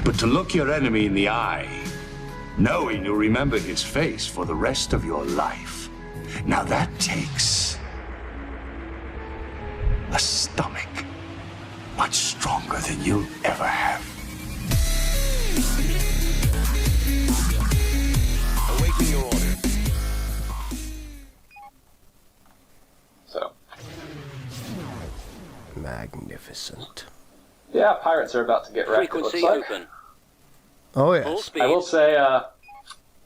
But to look your enemy in the eye, knowing you'll remember his face for the rest of your life, now that takes a stomach much stronger than you'll ever have. Awaiting your order. So. Magnificent. Yeah, pirates are about to get wrecked, it looks Frequency like. open. Oh Full yes. speed. I will say,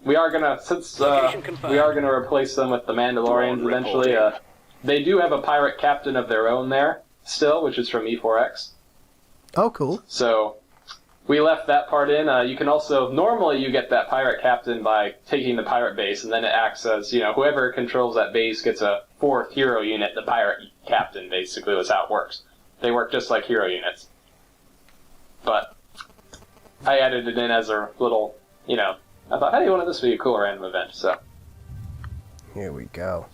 we are gonna, since Location confirmed. we are gonna replace them with the Mandalorians Drone eventually, reporting. they do have a pirate captain of their own there, still, which is from E4X. Oh cool. So, we left that part in. You can also, normally you get that pirate captain by taking the pirate base, and then it acts as, whoever controls that base gets a 4th hero unit. The pirate captain, basically, was how it works. They work just like hero units. But I added it in as a little, I thought, hey, wouldn't this be a cool random event, so. Here we go.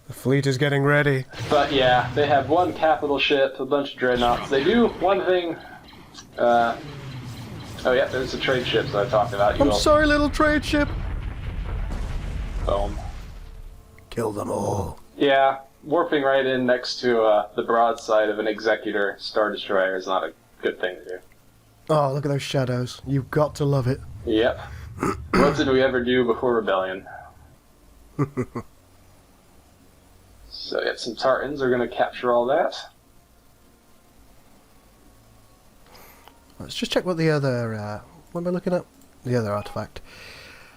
The fleet is getting ready. But yeah, they have one capital ship, a bunch of dreadnoughts. They do one thing, oh yeah, there's the trade ships that I talked about. I'm sorry, little trade ship. Boom. Kill them all. Yeah, warping right in next to the broadside of an Executor Star Destroyer is not a good thing to do. Oh, look at those shadows. You've got to love it. Yep. What did we ever do before Rebellion? So, yeah, some Tartans are going to capture all that. Let's just check what the other... what am I looking at? The other artifact.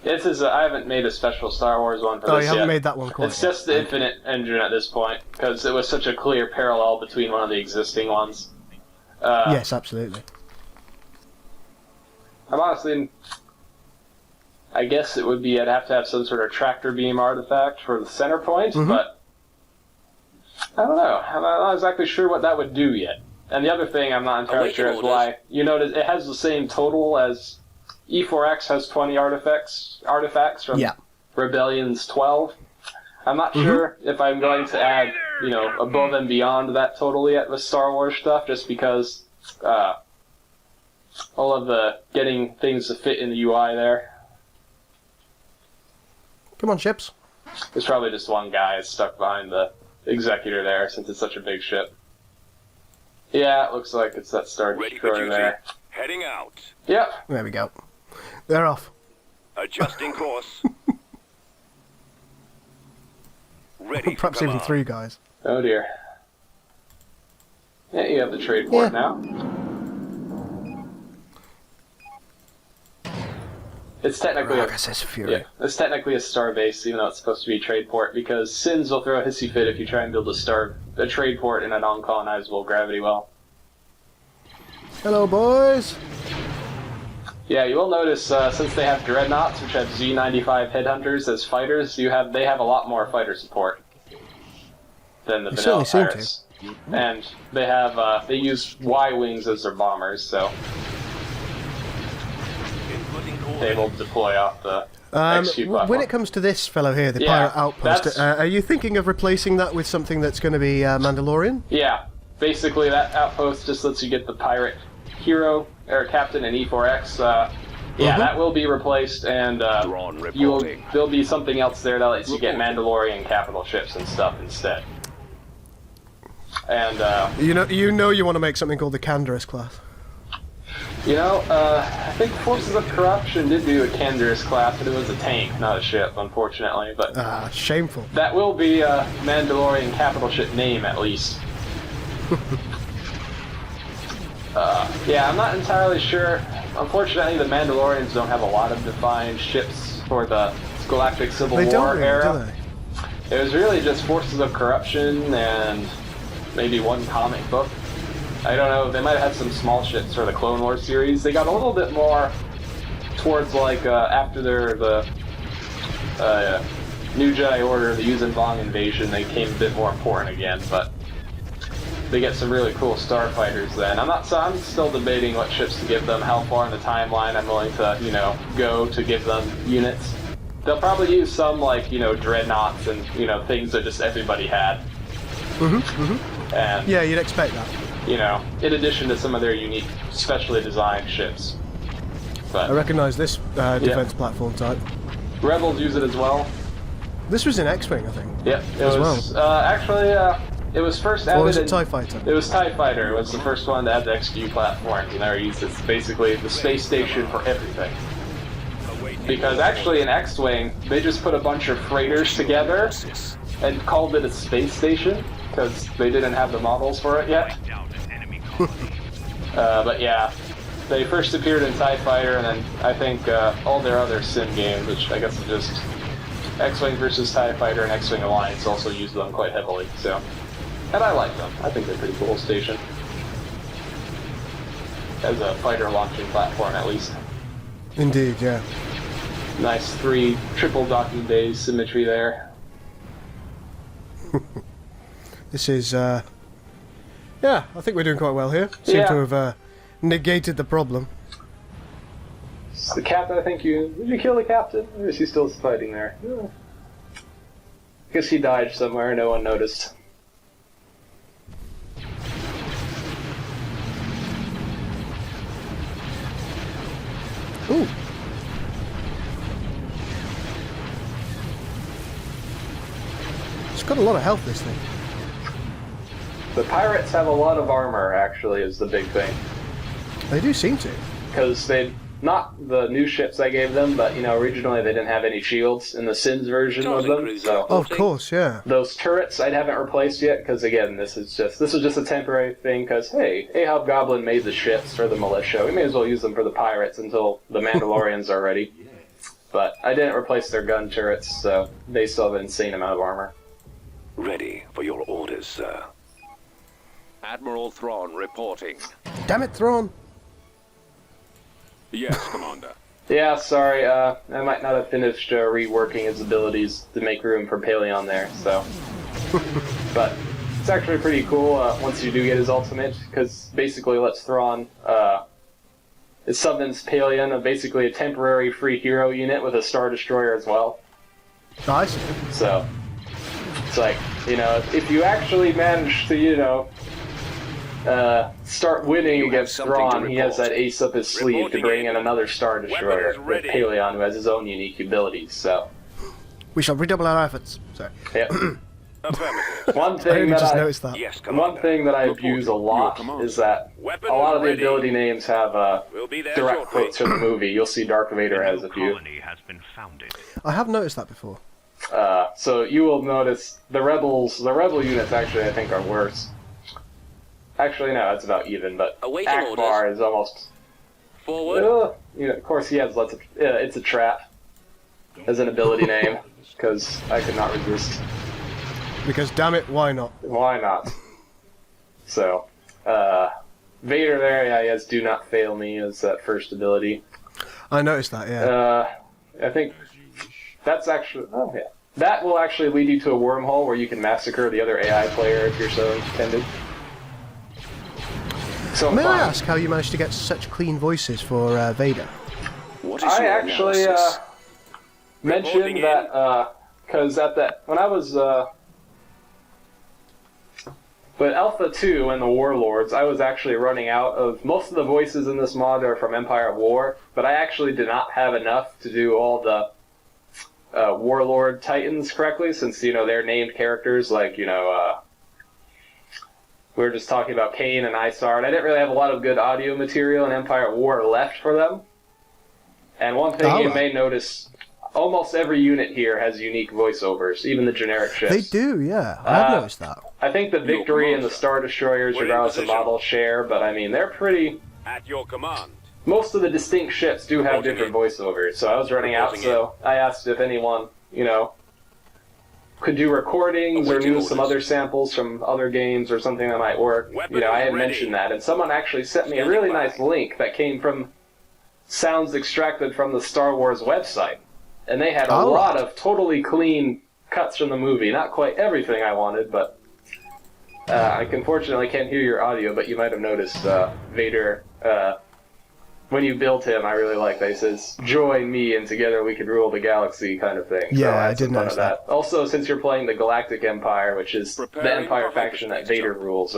This is I haven't made a special Star Wars one for Oh, this you haven't yet. made that one quite It's yet. just the Infinite engine at this point, because it was such a clear parallel between one of the existing ones. Yes, absolutely. I'm honestly... I guess it would be I'd have to have some sort of tractor beam artifact for the center point, but... I don't know. I'm not exactly sure what that would do yet. And the other thing I'm not entirely sure is why... You notice it has the same total as... E4X has 20 artifacts from Rebellion's 12. I'm not sure if I'm going to add, above and beyond that total yet with Star Wars stuff, just because all of the getting things to fit in the UI there. Come on, ships. There's probably just one guy stuck behind the Executor there, since it's such a big ship. Yeah, it looks like it's that Star Destroyer there. Heading out. Yep. There we go. They're off. Adjusting course. Ready. Perhaps even 3 guys. Oh dear. Yeah, you have the Tradeport now. It's technically it's technically a star base, even though it's supposed to be a Tradeport, because Sins will throw a hissy fit if you try and build a Tradeport in a non-colonizable gravity well. Hello, boys. Yeah, you will notice since they have dreadnoughts, which have Z95 headhunters as fighters, they have a lot more fighter support than the vanilla pirates. And they have they use Y-wings as their bombers, so they will deploy off the XQ platform. When it comes to this fellow here, the pirate outpost, are you thinking of replacing that with something that's going to be Mandalorian? Yeah, basically that outpost just lets you get the pirate hero or captain in E4X. That will be replaced, and there'll be something else there that lets you get Mandalorian capital ships and stuff instead. And you want to make something called the Canderous class. I think Forces of Corruption did do a Canderous class, but it was a tank, not a ship, unfortunately. But shameful. That will be a Mandalorian capital ship name, at least. Yeah, I'm not entirely sure. Unfortunately, the Mandalorians don't have a lot of defined ships for the Galactic Civil War era. It was really just Forces of Corruption and maybe one comic book. I don't know, they might have had some small ships for the Clone Wars series. They got a little bit more towards after the New Jedi Order, the Yuuzhan Vong invasion, they became a bit more important again, but they get some really cool starfighters then. I'm still debating what ships to give them, how far in the timeline I'm willing to, go to give them units. They'll probably use some, dreadnoughts and, things that just everybody had. And, yeah, you'd expect that. In addition to some of their unique, specially designed ships. But I recognise this defense platform type. Rebels use it as well. This was in X-Wing, I think. Yep, it was. Actually, it was first added. Or was it TIE Fighter? It was TIE Fighter. It was the first one to add the XQ platforms, and they used it's basically the space station for everything. Because actually, in X-Wing, they just put a bunch of freighters together and called it a space station because they didn't have the models for it yet. But yeah, they first appeared in TIE Fighter, and then I think all their other sim games, which I guess is just X-Wing versus TIE Fighter and X-Wing Alliance, also use them quite heavily. So, and I like them. I think they're a pretty cool station as a fighter launching platform, at least. Indeed, yeah. Nice 3 triple docking bays symmetry there. This is, yeah, I think we're doing quite well here. Seem to have negated the problem. It's the captain, I think did you kill the captain? Or is he still fighting there? Yeah. I guess he died somewhere, no one noticed. Ooh. It's got a lot of health, this thing. The pirates have a lot of armor, actually, is the big thing. They do seem to. Because they, not the new ships I gave them, but, originally they didn't have any shields in the Sims version of them, so... Oh, of course, yeah. Those turrets I haven't replaced yet, because again, this was just a temporary thing, because, hey, Ahab Goblin made the ships for the militia, we may as well use them for the pirates until the Mandalorians are ready. But I didn't replace their gun turrets, so they still have an insane amount of armor. Ready for your orders, sir. Admiral Thrawn reporting. Damn it, Thrawn! Yes, Commander. Yeah, sorry, I might not have finished reworking his abilities to make room for Paleon there, so... But it's actually pretty cool once you do get his ultimate, because basically lets Thrawn... it summons Paleon, basically a temporary free hero unit with a Star Destroyer as well. Nice. So, it's like, if you actually manage to, start winning against Thrawn, he has that ace up his sleeve to bring in another Star Destroyer with Paleon, who has his own unique abilities, so... We shall redouble our efforts. Sorry. Yeah. One I just thing noticed that. Yes, one thing that I abuse a lot is that a lot of the ability names have direct quotes from the movie. You'll see Darth Vader has a few. I have noticed that before. So you will notice the rebel units actually I think are worse. Actually, no, it's about even, but Akbar is almost... Forward. Of course he has lots of... it's a trap as an ability name, because I could not resist. Because, damn it, why not? Why not? So, Vader there, yeah, he has Do Not Fail Me as that first ability. I noticed that, yeah. I think that's actually... Oh, yeah. That will actually lead you to a wormhole where you can massacre the other AI player if you're so intended. So May I ask how you managed to get such clean voices for Vader? What is I your actually analysis? mentioned that because when I was but Alpha 2 and the Warlords, I was actually running out of most of the voices in this mod are from Empire at War, but I actually did not have enough to do all the Warlord Titans correctly, since they're named characters like we were just talking about Kane and Isar, and I didn't really have a lot of good audio material in Empire at War left for them. And one thing you may notice, almost every unit here has unique voiceovers, even the generic ships. They do, yeah. I've noticed that. I think the Victory and the Star Destroyers, regardless of model, share, but I mean, they're pretty... At your command. Most of the distinct ships do have different voiceovers, so I was running out, so I asked if anyone, could do recordings or use some other samples from other games or something that might work. I had mentioned that, and someone actually sent me a really nice link that came from sounds extracted from the Star Wars website. And they had a lot of totally clean cuts from the movie. Not quite everything I wanted, but I unfortunately can't hear your audio, but you might have noticed Vader, when you built him, I really like that. He says, "Join me and together we can rule the galaxy," kind of thing. Yeah, so I did notice that. Also, since you're playing the Galactic Empire, which is the Empire faction that Vader rules,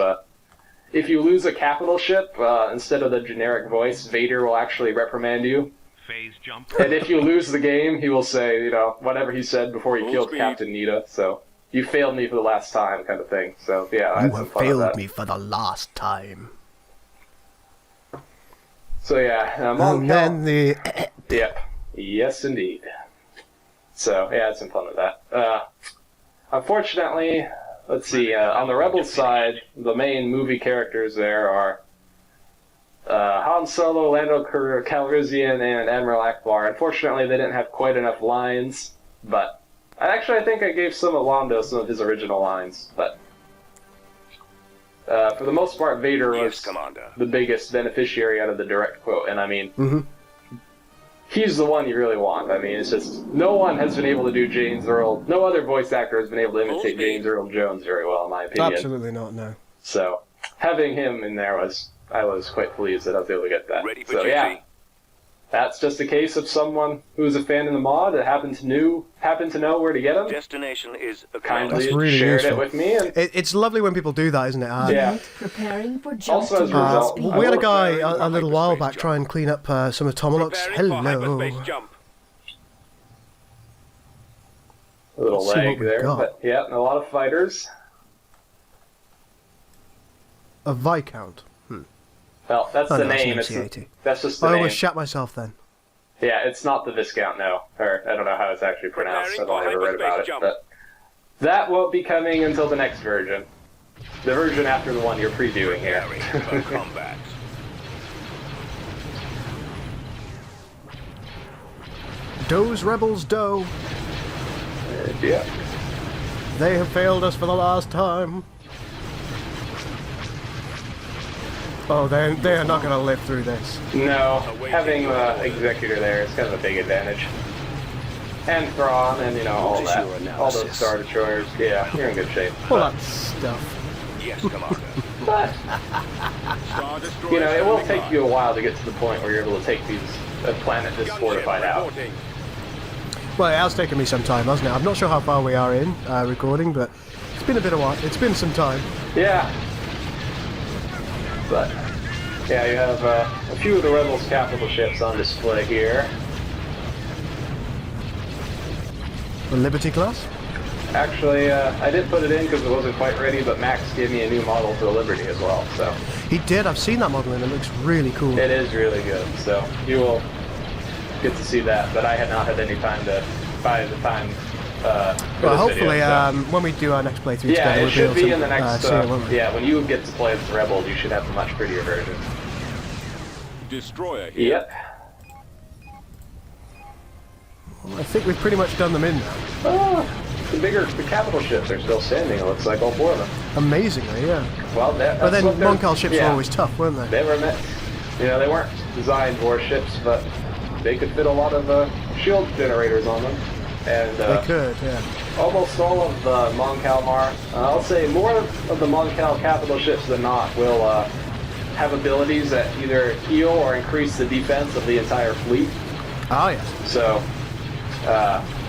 if you lose a capital ship, instead of the generic voice, Vader will actually reprimand you. Phase jump. And if you lose the game, he will say, you know, whatever he said before he Full killed speed. Captain Nita. So, you failed me for the last time, kind of thing. So, yeah, I You had some have fun with failed that. me for the last time. So, yeah, And Mon then the... Yep. Yes, indeed. So, yeah, I had some fun with that. Unfortunately, let's see, on the Rebels side, the main movie characters there are Han Solo, Lando Calrissian, and Admiral Akbar. Unfortunately, they didn't have quite enough lines, but I think I gave some of Lando some of his original lines, but for the most part, Vader was Yes, Commander. the biggest beneficiary out of the direct quote, and I mean, Mhm. he's the one you really want. I mean, it's just, no one has been able to do no other voice actor has been able to imitate Full speed. James Earl Jones very well, in my opinion. Absolutely not, no. So, having him in there I was quite pleased that I was able to get that. Ready for so, duty. yeah. That's just a case of someone who was a fan of the mod that happened to know where to get them. Destination is a Kindly That's really shared useful. it with me. And, It's lovely when people do that, isn't it? yeah. Preparing for jump Also, as a to result, speed. We had a I guy will- a little while back hyperspace try and clean up some of Tomahawk's. Preparing for Hello. hyperspace jump. A little Let's see lag what we've there, got. but yeah, and a lot of fighters. A Viscount. Well, that's Oh, the no, it's an name. It's MC-80. that's just the I name. almost shat myself then. Yeah, it's not the Viscount, no. Or, I don't know how it's actually pronounced. I've Preparing only ever for read about it. hyperspace But that won't be coming until the next version. The version after the one you're previewing here. Preparing for combat. Doe's rebels doe. Yeah. They have failed us for the last time. Oh, they are not going to live through this. No, having the Executor there is kind of a big advantage. And Thrawn, and all What is that. your All those analysis? Star Destroyers. Yeah, you're in good shape. All But, that stuff. Yes, Commander. but Star Destroyer it will standing take by. you a while to get to the point where you're able to take these planet this Gunship fortified out. reporting. Well, it has taken me some time, hasn't it? I'm not sure how far we are in recording, but it's been a bit of while. It's been some time. Yeah. But, yeah, you have a few of the Rebels' capital ships on display here. The Liberty class. Actually, I didn't put it in because it wasn't quite ready, but Max gave me a new model for the Liberty as well, so He did. I've seen that model and it looks really cool. it is really good. So you will get to see that, but I had not had any time to find the time for Well, this hopefully, video, so. when we do our next playthrough Yeah, together, it we'll should be be able in the to next. see it, won't we? Yeah, when you get to play as the Rebels, you should have a much prettier version. Destroyer here. Yep. I think we've pretty much done them in now. Oh, the capital ships are still standing. It looks like all four of them. Amazingly, yeah. Well, But then Moncal ships were always tough, weren't they? They were meant. They weren't designed warships, but they could fit a lot of shield generators on them. And They could, yeah. almost all of the Mon Calamar, I'll say more of the Mon Cal capital ships than not, will have abilities that either heal or increase the defense of the entire fleet. Ah, yes. So,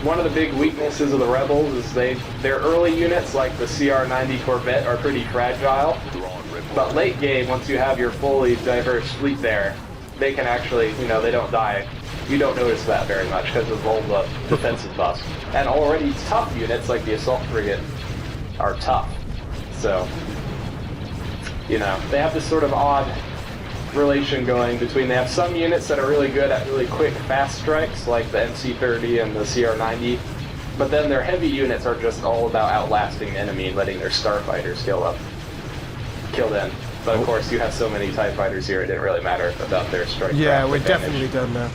one of the big weaknesses of the Rebels is their early units, like the CR-90 Corvette, are pretty fragile. But late game, once you have your fully diverse fleet there, they can actually, they don't die. You don't notice that very much because of all the defensive buffs. And already tough units, like the Assault Frigate, are tough. So, they have this sort of odd relation going between, they have some units that are really good at really quick, fast strikes, like the MC-30 and the CR-90, but then their heavy units are just all about outlasting the enemy and letting their starfighters kill them. But of course, you have so many TIE fighters here, it didn't really matter about their strike. Yeah, craft we're advantage. definitely done now.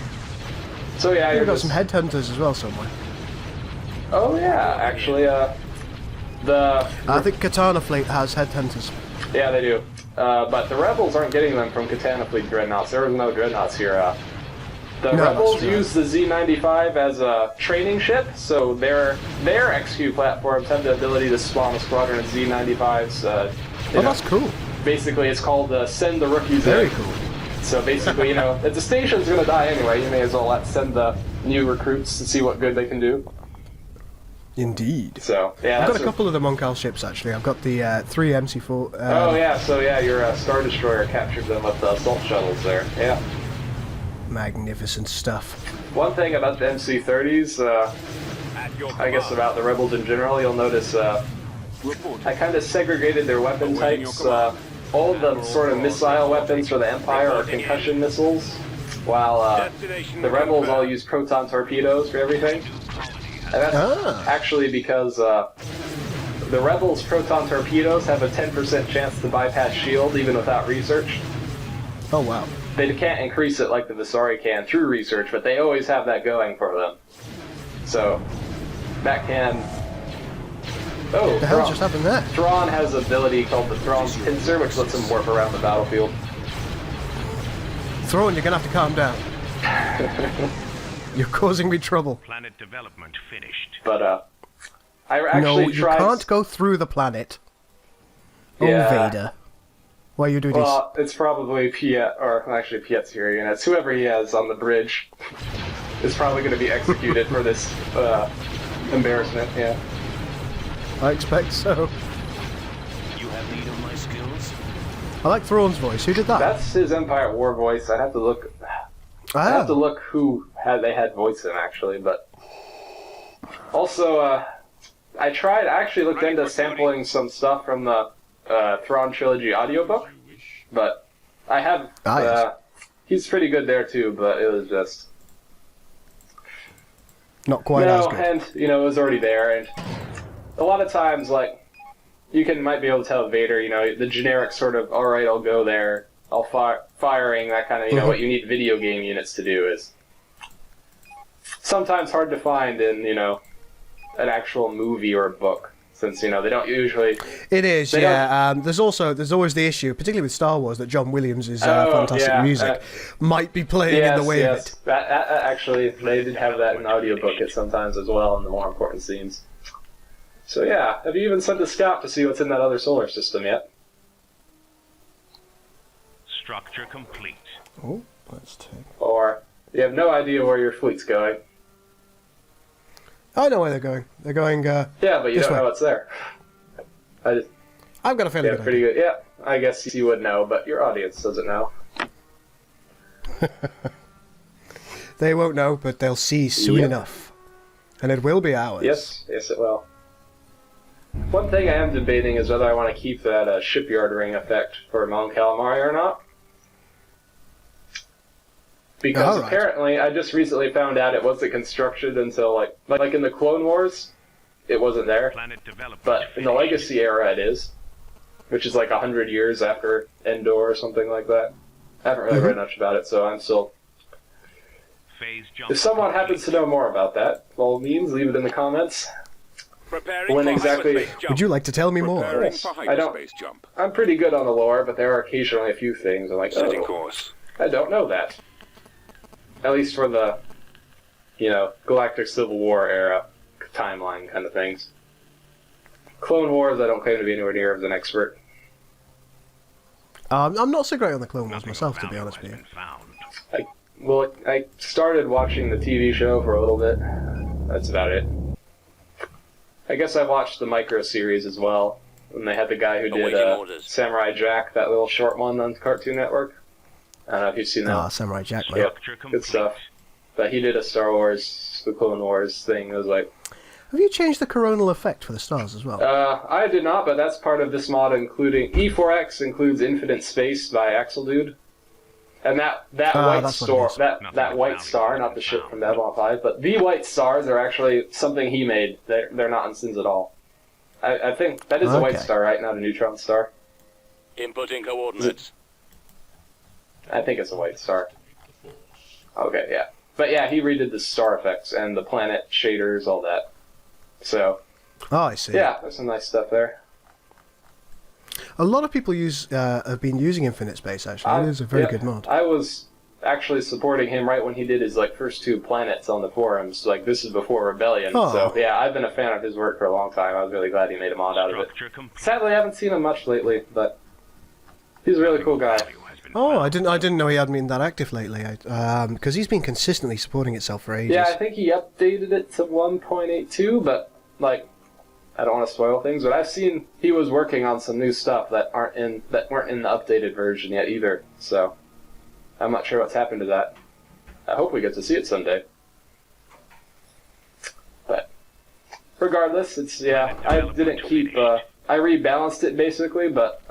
So yeah, We've you're got just- some headhunters as well somewhere. Oh yeah, actually, I think Katana Fleet has headhunters. yeah, they do. But the Rebels aren't getting them from Katana Fleet Dreadnoughts. There was no Dreadnoughts here. The No, Rebels that's true. use the Z-95 as a training ship, so their XQ platforms have the ability to spawn a squadron of Z-95s. Oh, that's cool. Basically, it's called Send the Rookies Very In. cool. So basically, if the station's going to die anyway, you may as well send the new recruits to see what good they can do. Indeed. So yeah, I've got that's a couple of the Moncal ships actually. I've got the 3 MC4. oh yeah, so yeah, your Star Destroyer captured them with the assault shuttles there. Yeah. Magnificent stuff. One thing about the MC-30s, I guess about the Rebels in general, you'll notice I kind of segregated their weapon types. All the sort of missile weapons for the Empire are concussion missiles, while the Rebels all use proton torpedoes for everything. And that's actually because the Rebels' proton torpedoes have a 10% chance to bypass shield even without research. Oh wow. They can't increase it like the Visari can through research, but they always have that going for them. So, that can... Oh, What the hell just happened there? Thrawn has an ability called the Thrawn's Pincer, which lets him warp around the battlefield. Thrawn, you're gonna have to calm down. You're causing me trouble. Planet development finished. But, I actually No, you tried... can't go through the planet. Yeah. Oh, Vader. Why are you doing Well, it's probably Piet, or actually Piet's here, and it's whoever he has on the bridge is probably going to be executed for this embarrassment, yeah. this? I expect so. You have need of my skills? I like Thrawn's voice. Who did that? That's his Empire at War voice. I'd have to look... I have to look who they had voice in, actually, but... Also, I actually looked into sampling some stuff from the Thrawn Trilogy audiobook, but I have... he's pretty good there, too, but it was just... Not quite as good. And, it was already there, and a lot of times, like, you might be able to tell Vader, the generic sort of, alright, I'll go there, I'll firing, that kind of, what you need video game units to do is sometimes hard to find in, an actual movie or a book. Since, they don't usually... It is, yeah. There's always the issue, particularly with Star Wars, that John Williams' fantastic music might be playing in the way of it. Actually, they did have that in audiobook sometimes as well in the more important scenes. So yeah, have you even sent a scout to see what's in that other solar system yet? Structure complete. Oh, let's take... Or you have no idea where your fleet's going? I know where they're going. They're going, Yeah, but you don't know what's there. I've got a feeling. Yeah, pretty good. Yeah, I guess you would know, but your audience doesn't know. They won't know, but they'll see soon enough. And it will be ours. Yes, it will. One thing I am debating is whether I want to keep that shipyard ring effect for Mon Calamari or not. Because apparently, I just recently found out it wasn't constructed until, like in the Clone Wars, it wasn't there. But in the Legacy era, it is. Which is like 100 years after Endor or something like that. I haven't really read much about it, so I'm still... If someone happens to know more about that, by all means, leave it in the comments. When exactly... Would you like to tell me more? Yes. I'm pretty good on the lore, but there are occasionally a few things I'm like, I don't know that. At least for the, Galactic Civil War era timeline kind of things. Clone Wars, I don't claim to be anywhere near as an expert. I'm not so great on the Clone Wars myself, to be honest with you. I started watching the TV show for a little bit. That's about it. I guess I watched the micro series as well. When they had the guy who did Samurai Jack, that little short one on Cartoon Network. I don't know if you've seen that. Samurai Jack. Yep, good stuff. But he did a Star Wars, the Clone Wars thing. It was like... Have you changed the coronal effect for the stars as well? I did not, but that's part of this mod, including... E4X includes Infinite Space by Axel Dude. And that white star, that white star, not the ship from Babylon 5, but the white stars are actually something he made. They're not in Sins at all. I think that is a white star, right? Not a neutron star. Inputting coordinates. I think it's a white star. Okay, yeah. But yeah, he redid the star effects and the planet shaders, all that. So... Oh, I see. Yeah, there's some nice stuff there. A lot of people have been using Infinite Space, actually. It is a very good mod. I was actually supporting him right when he did his first 2 planets on the forums. This is before Rebellion. Oh. So yeah, I've been a fan of his work for a long time. I was really glad he made a mod out of it. Sadly, I haven't seen him much lately, but he's a really cool guy. Oh, I didn't know he hadn't been that active lately. Because he's been consistently supporting itself for ages. Yeah, I think he updated it to 1.82, but like, I don't want to spoil things, but I've seen he was working on some new stuff that weren't in the updated version yet either. So I'm not sure what's happened to that. I hope we get to see it someday. But regardless, it's I didn't keep. I rebalanced it basically, but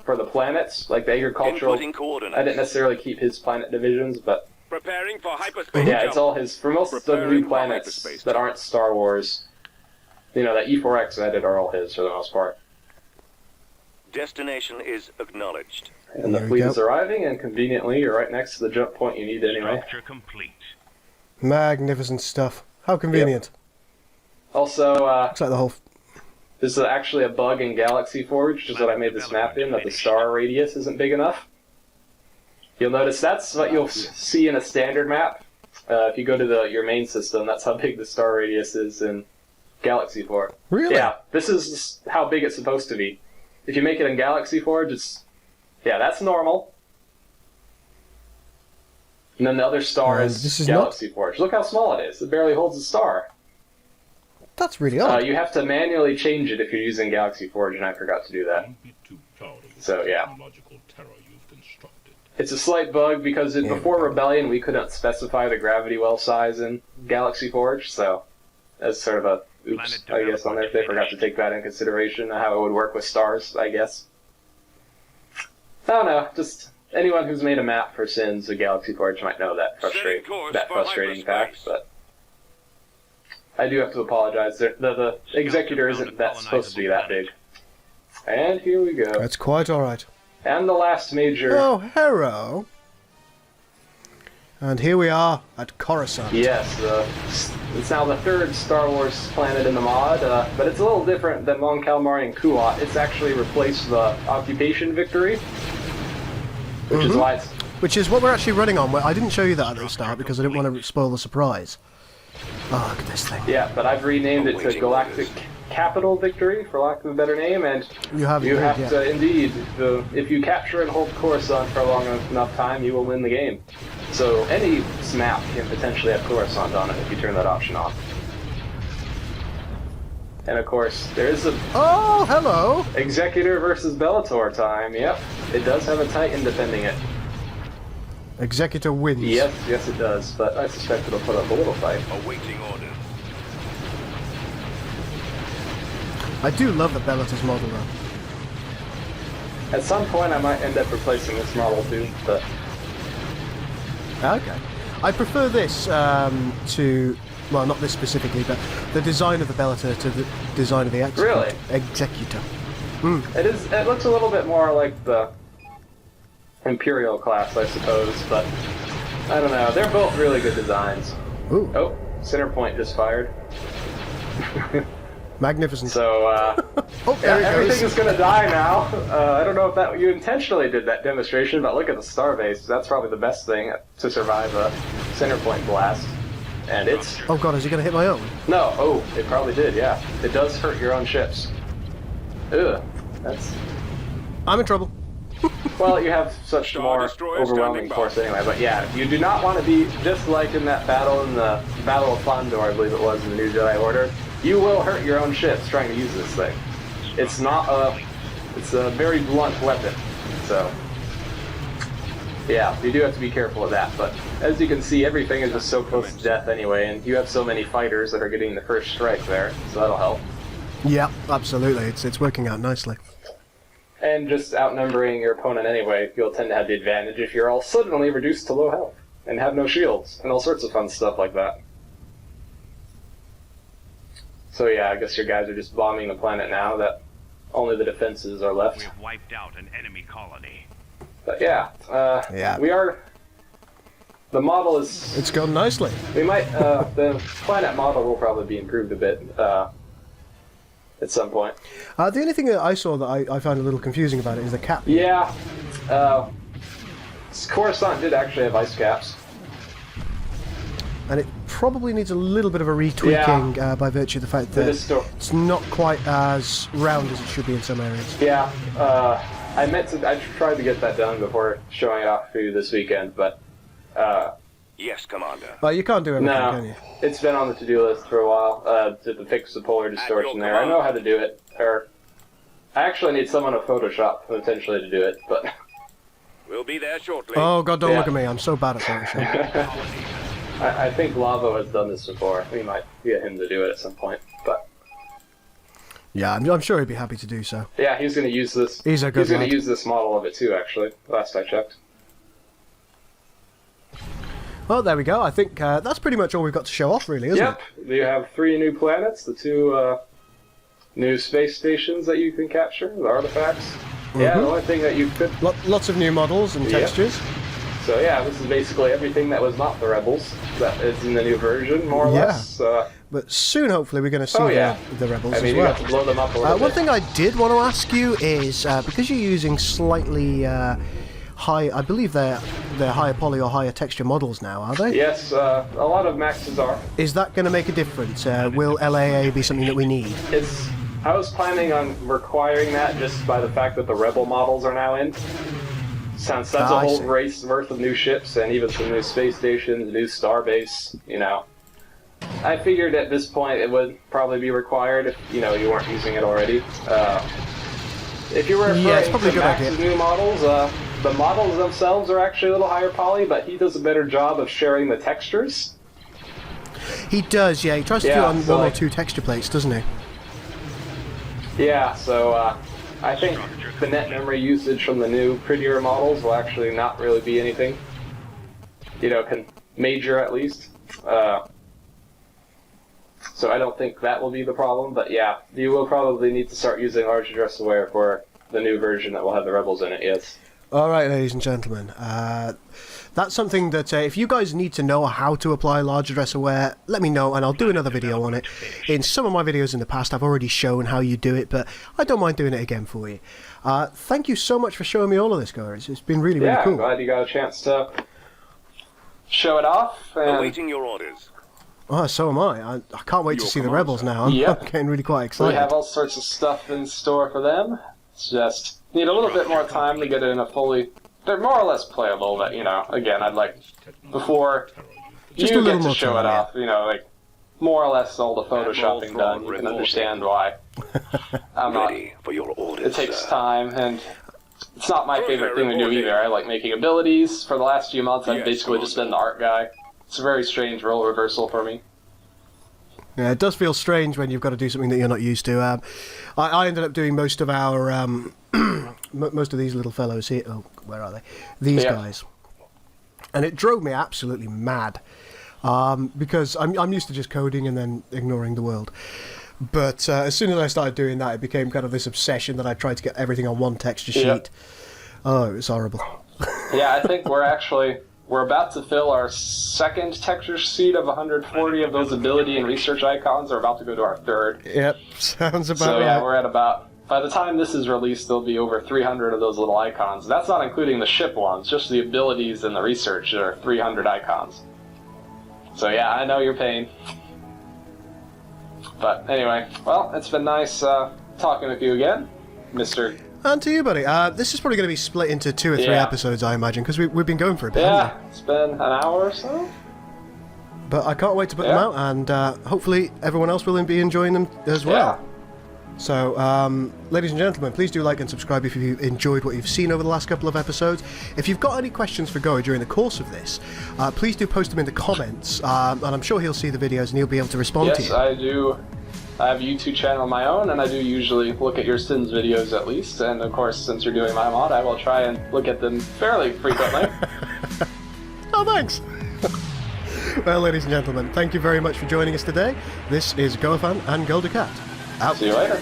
for the planets, like the agricultural, I didn't necessarily keep his planet divisions, but Preparing for hyperspace. yeah, it's all his. For most of the new planets that aren't Star Wars, that E4X I did are all his for the most part. Destination is acknowledged. And the fleet is arriving, and conveniently, you're right next to the jump point you need anyway. Structure complete. Magnificent stuff. How convenient. Yep. Also, Looks like the whole... this is actually a bug in Galaxy Forge, which is what I made this map in, that the star radius isn't big enough. You'll notice that's what you'll see in a standard map. If you go to your main system, that's how big the star radius is in Galaxy Forge. Really? Yeah, this is how big it's supposed to be. If you make it in Galaxy Forge, that's normal. And then the other star is Galaxy Forge. Look how small it is. It barely holds a star. That's really odd. You have to manually change it if you're using Galaxy Forge, and I forgot to do that. So, yeah. It's a slight bug because before Rebellion, we couldn't specify the gravity well size in Galaxy Forge, so that's sort of a oops, I guess, on there. They forgot to take that into consideration, how it would work with stars, I guess. I don't know, just anyone who's made a map for Sins of Galaxy Forge might know that frustrating fact, but I do have to apologize. The Executor isn't supposed to be that big. And here we go. That's quite alright. And the last major... Oh, hello. And here we are at Coruscant. Yes, it's now the third Star Wars planet in the mod, but it's a little different than Mon Calamari and Kuat. It's actually replaced the Occupation Victory, which is why it's... Which is what we're actually running on. I didn't show you that at the start because I didn't want to spoil the surprise. Oh, look at this thing. Yeah, but I've renamed it to Galactic Capital Victory, for lack of a better name, and you have to, indeed, if you capture and hold Coruscant for a long enough time, you will win the game. So any map can potentially have Coruscant on it if you turn that option off. And of course, there is a... Oh, hello! Executor versus Bellator time, yep. It does have a Titan defending it. Executor wins. Yes it does, but I suspect it'll put up a little fight. Awaiting orders. I do love the Bellator's model, though. At some point, I might end up replacing this model too, but... Okay. I prefer this to... Well, not this specifically, but the design of the Bellator to the design of the Executor. Mm. It looks a little bit more like the Imperial class, I suppose, but I don't know. They're both really good designs. Ooh. Oh, center point just fired. Magnificent. So, everything is going to die now. I don't know if you intentionally did that demonstration, but look at the starbase. That's probably the best thing to survive a center point blast. And it's... Oh god, is he going to hit my own? No, it probably did, yeah. It does hurt your own ships. Ugh, that's... I'm in trouble. Well, you have such more overwhelming force anyway, but yeah, you do not want to be just like in that battle in the Battle of Fondor, I believe it was, in the New Jedi Order. You will hurt your own ships trying to use this thing. It's a very blunt weapon, so yeah, you do have to be careful of that, but as you can see, everything is just so close to death anyway, and you have so many fighters that are getting the first strike there, so that'll help. Yeah, absolutely, it's working out nicely. And just outnumbering your opponent anyway, you'll tend to have the advantage if you're all suddenly reduced to low health, and have no shields, and all sorts of fun stuff like that. So yeah, I guess your guys are just bombing the planet now that only the defenses are left. We've wiped out an enemy colony. But yeah, we are... The model is... It's gone nicely. We might... the planet model will probably be improved a bit at some point. The only thing that I saw that I found a little confusing about it is the cap. Yeah. Coruscant did actually have ice caps. And it probably needs a little bit of a retweaking by virtue of the fact that it's not quite as round as it should be in some areas. Yeah, I tried to get that done before showing it off for you this weekend, but Yes, Commander. Well, you can't do everything, No, can you? it's been on the to-do list for a while, to fix the polar distortion there. I know how to do it. Or, I actually need someone to Photoshop, potentially, to do it, but... We'll be there shortly. Oh god, don't Yeah. look at me. I'm so bad at Photoshop. I think Lavo has done this before. We might get him to do it at some point, but... Yeah, I'm sure he'd be happy to do so. Yeah, he's going to use this. He's a good He's going lad. to use this model of it too, actually, last I checked. Well, there we go. I think that's pretty much all we've got to show off, really, isn't Yep, you have 3 new planets, the 2 new space stations that you can capture, the artifacts. Yeah, the only thing that you could... it? Lots of new models and Yep. textures. So yeah, this is basically everything that was not the Rebels that is in the new version, more or Yeah. less. But soon, hopefully, we're going to see Oh, yeah. the Rebels I mean, as you well. got to blow them up a little One bit. thing I did want to ask you is, because you're using slightly high, I believe they're higher poly or higher texture models now, are they? Yes, a lot of Maxes are. Is that going to make a difference? Will LAA be something that we need? I was planning on requiring that just by the fact that the Rebel models are now in. Since that's a I whole see. race worth of new ships and even some new space stations, new starbase, you know. I figured at this point it would probably be required if, you weren't using it already. If you were referring Yeah, it's probably a to good Max's idea. new models, the models themselves are actually a little higher poly, but he does a better job of sharing the textures. He does, yeah. He tries to do it Yeah, on so, one or like- two texture plates, doesn't he? Yeah, so I think the net memory usage from the new, prettier models will actually not really be anything. Major at least. So I don't think that will be the problem, but yeah, you will probably need to start using large address aware for the new version that will have the Rebels in it, yes. All right, ladies and gentlemen. That's something that if you guys need to know how to apply large address aware, let me know and I'll do another video on it. In some of my videos in the past, I've already shown how you do it, but I don't mind doing it again for you. Thank you so much for showing me all of this, guys. It's been really, really Yeah, I'm cool. glad you got a chance to show it off. And Awaiting your orders. Oh, so am I. I can't wait to Your see the command, Rebels sir. now. I'm Yep. getting really quite we excited. have all sorts of stuff in store for them. It's just need a little bit more time to get it in a fully... They're more or less playable, but, again, I'd like... Before Just you a little get to more show time, it yeah. off, more or less all the photoshopping Admiral done, Thrawn you can reporting. understand why. I'm not... Ready for your orders. It takes sir. time, and it's not my favorite thing to do either. I like making abilities. For the last few months, I've Yes, basically just been the art guy. It's a very strange role reversal for me. Yeah, it does feel strange when you've got to do something that you're not used to. I ended up doing most of our most of these little fellows here. Oh, where are they? These Yeah. guys, and it drove me absolutely mad because I'm used to just coding and then ignoring the world. But as soon as I started doing that, it became kind of this obsession that I tried to get everything on one texture sheet. Yep. Oh, it was horrible. Yeah, I think we're about to fill our second texture sheet of 140 of those ability and research icons. We're about to go to our third. Yep, sounds about So right. yeah, we're at about... By the time this is released, there'll be over 300 of those little icons. That's not including the ship ones, just the abilities and the research. There are 300 icons. So yeah, I know your pain. But anyway, well, it's been nice talking with you again, Mr. And to you, buddy. This is probably going to be split into 2 or 3 Yeah. episodes, I imagine, because we've been going for a bit, haven't Yeah, it's been an hour or so. we? But I can't wait to put them Yeah. out, and hopefully everyone else will be enjoying them as well. So, ladies and gentlemen, please do like and subscribe if you enjoyed what you've seen over the last couple of episodes. If you've got any questions for Goa during the course of this, please do post them in the comments, and I'm sure he'll see the videos and he'll be able to respond to Yes, you. I do. I have a YouTube channel of my own, and I do usually look at your Sins videos at least. And of course, since you're doing my mod, I will try and look at them fairly frequently. Oh, thanks! Well, ladies and gentlemen, thank you very much for joining us today. This is Goafan and Goldacat. Out. See you later.